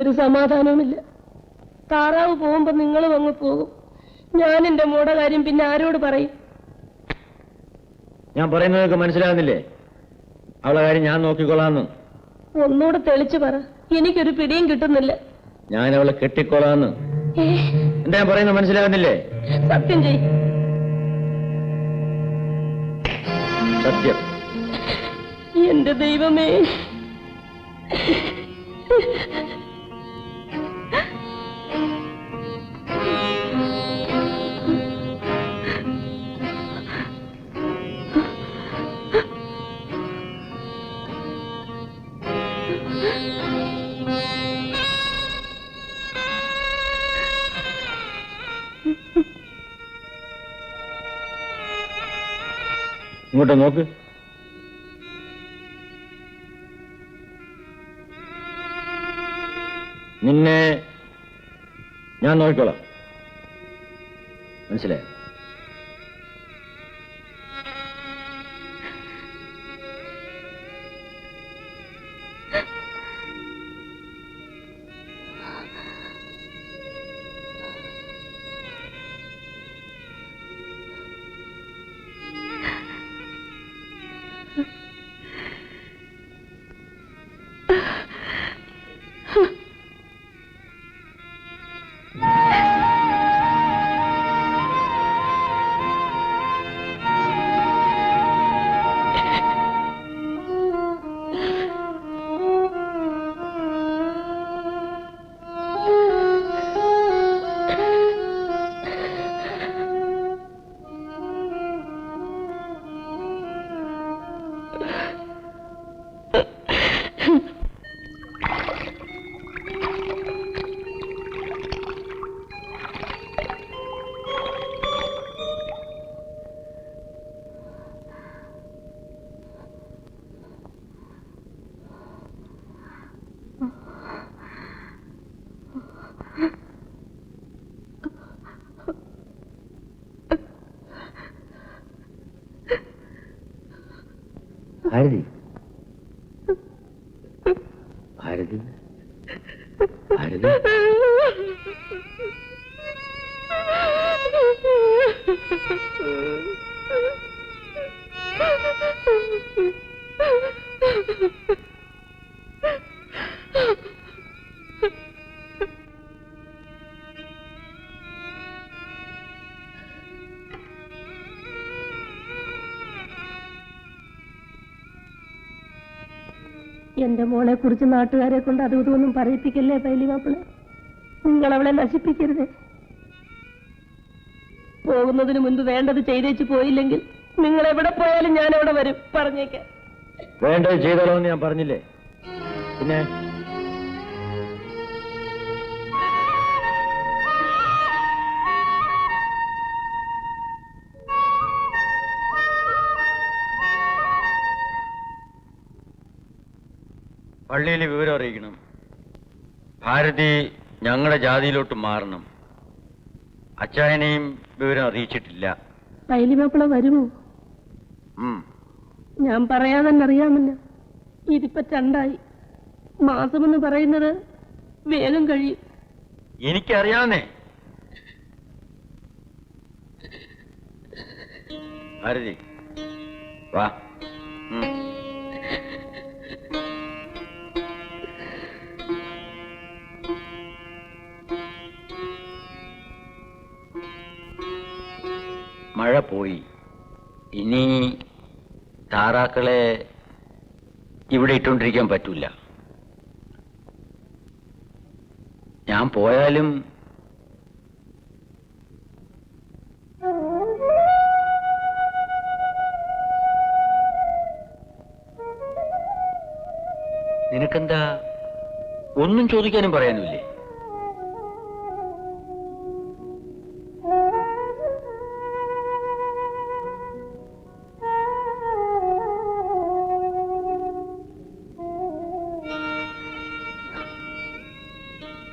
ഒരു സമാധാനവുമില്ല. താറാവ് പോകുമ്പോ നിങ്ങളും അങ്ങ് പോകും. ഞാൻ എന്റെ മോടെ കാര്യം പിന്നെ ആരോട് പറയും? ഞാൻ പറയുന്നതൊക്കെ മനസ്സിലാകുന്നില്ലേ? അവളെ കാര്യം ഞാൻ നോക്കിക്കൊള്ളാന്ന്. ഒന്നുകൂടെ തെളിച്ചു പറ, എനിക്കൊരു പിടിയും കിട്ടുന്നില്ല. ഞാൻ അവളെ കെട്ടിക്കൊള്ളാന്ന്. എന്താ ഞാൻ പറയുന്നത് മനസ്സിലാകുന്നില്ലേ? സത്യം ചെയ്. സത്യം. എന്റെ ദൈവമേ, ഇങ്ങോട്ട് നോക്ക്. നിന്നെ ഞാൻ നോക്കിക്കോളാം. മനസ്സിലായോ? ഭാരതി, ഭാരതി, ഭാരതി. എന്റെ മോളെ കുറിച്ച് നാട്ടുകാരെ കൊണ്ട് അതും ഇതൊന്നും പറയിപ്പിക്കല്ലേ പൈലി മാപ്പിള. നിങ്ങൾ അവളെ നശിപ്പിക്കരുത്. പോകുന്നതിന് മുൻപ് വേണ്ടത് ചെയ്തേച്ച് പോയില്ലെങ്കിൽ നിങ്ങൾ എവിടെ പോയാലും ഞാൻ അവിടെ വരും. പറഞ്ഞേക്കാം. വേണ്ടത് ചെയ്തോളൂ എന്ന് ഞാൻ പറഞ്ഞില്ലേ? പിന്നെ പള്ളിയിൽ വിവരം അറിയിക്കണം. ഭാരതി ഞങ്ങളുടെ ജാതിയിലോട്ട് മാറണം. അച്ചായനെയും വിവരം അറിയിച്ചിട്ടില്ല. പൈലി മാപ്പിള വരുമോ? ഞാൻ പറയാൻ തന്നെ അറിയാമല്ലോ. ഇതിപ്പോ 2 മാസമെന്ന് പറയുന്നത് വേഗം കഴിയും. എനിക്കറിയാവുന്നേ. ഭാരതി വാ. മഴ പോയി. ഇനി താറാക്കളെ ഇവിടെ ഇട്ടുകൊണ്ടിരിക്കാൻ പറ്റൂല. ഞാൻ പോയാലും നിനക്കെന്താ ഒന്നും ചോദിക്കാനും പറയാനുമില്ലേ?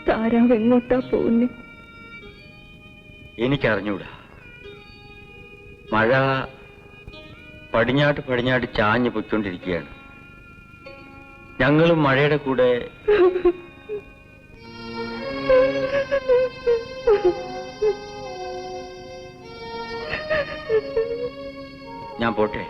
താരാവ് എങ്ങോട്ടാ പോകുന്നേ? എനിക്കറിഞ്ഞൂടാ. മഴ പടിഞ്ഞാട്ട് ചാഞ്ഞു പൊയ്ക്കൊണ്ടിരിക്കുകയാണ്. ഞങ്ങളും മഴയുടെ കൂടെ പോട്ടെ.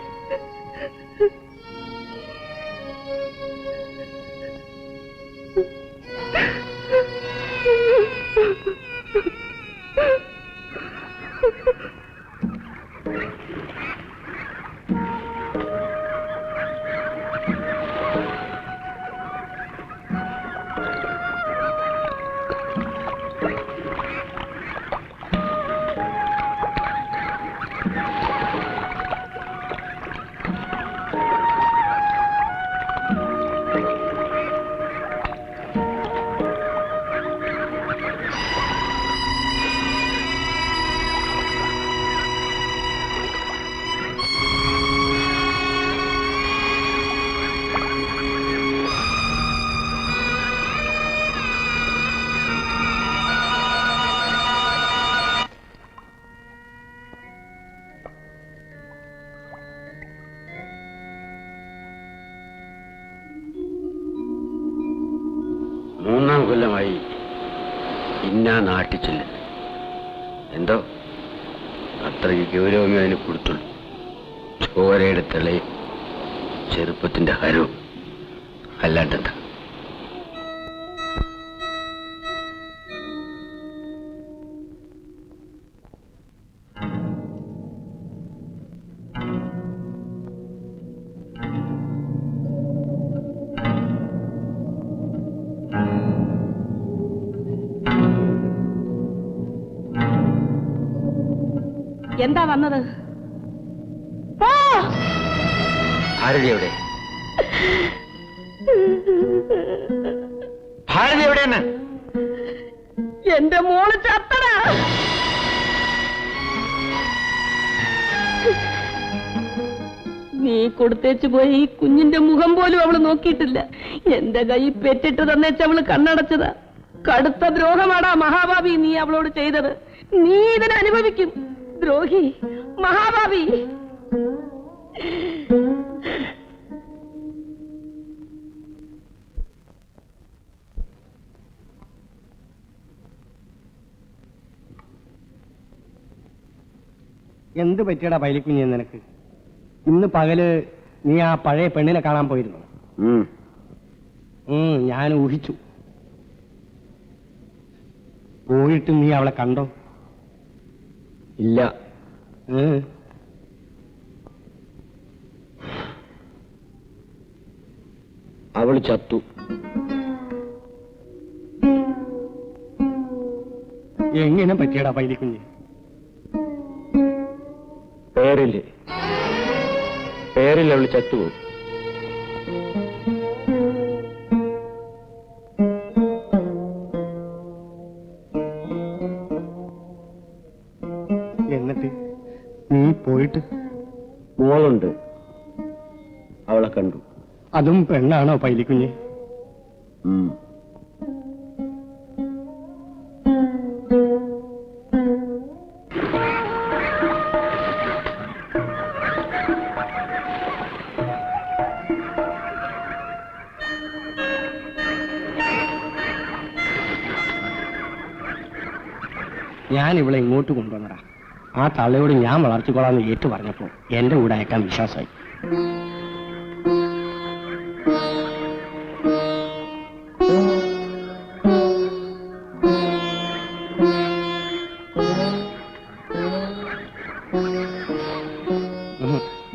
മൂന്നാം കൊല്ലമായി ഇന്നാ നാട്ടിൽ ചെല്ലുന്നു. എന്തോ അത്രയ്ക്ക് ഗൗരവമേ അതിന് കൊടുത്തുള്ളൂ. ചോരയുടെ തെളയും ചെറുപ്പത്തിന്റെ ഹരവും അല്ലാണ്ടെന്താ. എന്താ വന്നത്? ഭാരതി എവിടെ? ഭാരതി എവിടെയാണ്? എന്റെ മോള് ചത്തടാ. നീ കൊടുത്തേച്ചു പോയി ഈ കുഞ്ഞിന്റെ മുഖം പോലും അവള് നോക്കിയിട്ടില്ല. എന്റെ കൈ പെറ്റിട്ട് തന്നേച്ച് അവള് കണ്ണടച്ചതാ. കടുത്ത ദ്രോഹമാടാ മഹാഭാവി നീ അവളോട് ചെയ്തത്. നീ ഇതിനെ അനുഭവിക്കും. ദ്രോഹി, മഹാഭാവി. എന്ത് പറ്റിയടാ പൈലിക്കുഞ്ഞ് നിനക്ക്? ഇന്ന് പകല് നീ ആ പഴയ പെണ്ണിനെ കാണാൻ പോയിരുന്നു? ഞാൻ ഊഹിച്ചു. പോയിട്ട് നീ അവളെ കണ്ടോ? ഇല്ല. അവള് ചത്തു. എങ്ങനെ പറ്റിയടാ പൈലിക്കുഞ്ഞ്? പേരിൽ അവള് ചത്തുപോകും. എന്നിട്ട് നീ പോയിട്ട്? മോളുണ്ട്, അവളെ കണ്ടു. അതും പെണ്ണാണോ പൈലിക്കുഞ്ഞ്? ഞാൻ ഇവളെ ഇങ്ങോട്ട് കൊണ്ടുവന്നടാ. ആ തള്ളയോട് ഞാൻ വളർത്തിക്കൊള്ളാന്ന് ഏറ്റു പറഞ്ഞപ്പോ എന്റെ കൂടെ അയക്കാൻ വിശ്വാസമായി.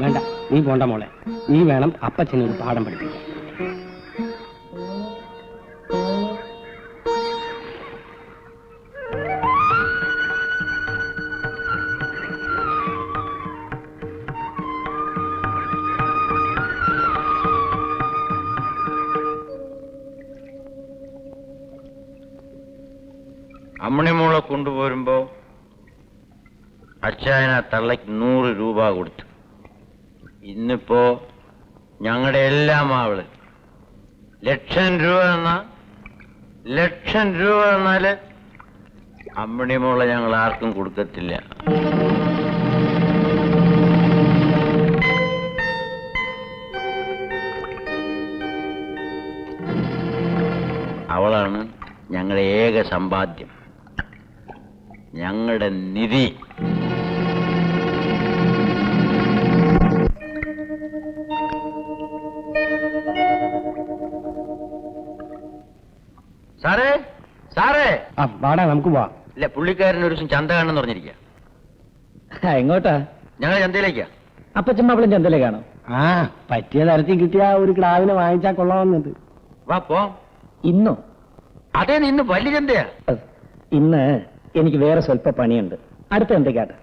വേണ്ട, നീ പോണ്ട മോളെ. നീ വേണം അപ്പച്ചനൊരു പാഠം പഠിപ്പിക്കാൻ. അമ്മണിമോളെ കൊണ്ടുപോരുമ്പോ അച്ചായന തള്ളയ്ക്ക് 100 രൂപ കൊടുത്തു. ഇന്നിപ്പോ ഞങ്ങളുടെ എല്ലാം അവള് ലക്ഷം രൂപ തന്നാല് അമ്മണിമോളെ ഞങ്ങൾ ആർക്കും കൊടുക്കത്തില്ല. അവളാണ് ഞങ്ങളുടെ ഏക സമ്പാദ്യം, ഞങ്ങളുടെ നിധി. സാറേ സാറേ ആ വാടാ നമുക്ക് പോവാം. ഇല്ല, പുള്ളിക്കാരൻ ഒരു ദിവസം ചന്ത കാണണമെന്ന് പറഞ്ഞിരിക്കുക. എങ്ങോട്ടാ? ഞങ്ങൾ ചന്തയിലേക്കാ. അപ്പച്ചമ്മ ചന്തയിലേക്കാണോ? ആ പറ്റിയ തരത്തിൽ കിട്ടിയ ഒരു ക്ലാവിനെ വാങ്ങിച്ചാ കൊള്ളാമെന്നുണ്ട്. വാ പോ. ഇന്നോ? അതേ, ഇന്ന് വലിയ ചന്തയാ. ഇന്ന് എനിക്ക് വേറെ സ്വല്പ പണിയുണ്ട്. അടുത്ത എന്തൊക്കെയാട്ടെ?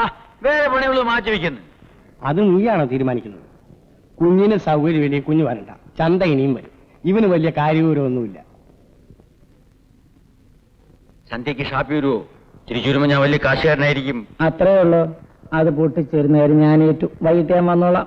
ആ, വേറെ പണികൾ മാറ്റി വെക്കുന്നു. അത് നീയാണോ തീരുമാനിക്കുന്നത്? കുഞ്ഞിന് സൗകര്യമില്ലേ, കുഞ്ഞ് വരണ്ട. ചന്ത ഇനിയും വരും. ഇവന് വലിയ കാര്യവിവരമൊന്നുമില്ല. സന്ധ്യക്ക് ഷാപ്പി വരുവോ? തിരിച്ചു വരുമ്പോ ഞാൻ വലിയ കാശുകാരനായിരിക്കും. അത്രേ ഉള്ളൂ. അത് പൊട്ടിച്ചേരുന്ന കാര്യം ഞാൻ ഏറ്റു. വൈകിട്ട് ഞാൻ വന്നോളാം.